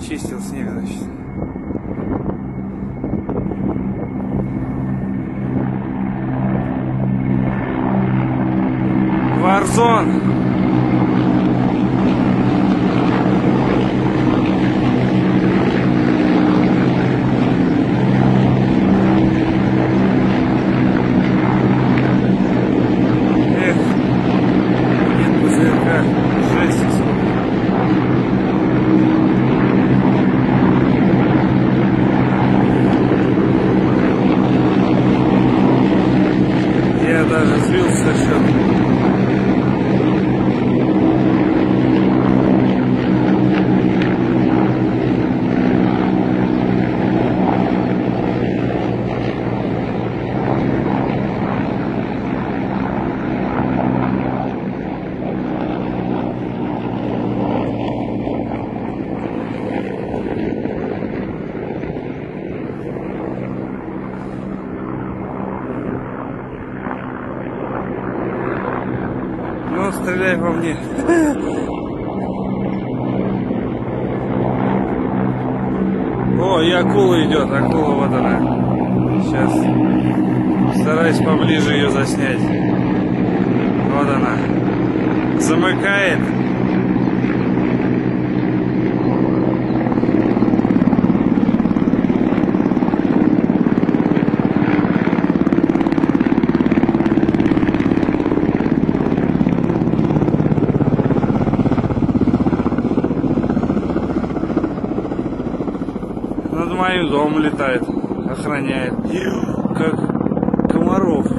Чистил снег, значит. Warzone. Эх, нет пузырька. Жесть. Я даже сбился со счета. Ну, стреляй по мне. О, и акула идет, акула вот она. Сейчас стараюсь поближе ее заснять. Вот она. Замыкает. Над моим домом летает, охраняет. Как комаров.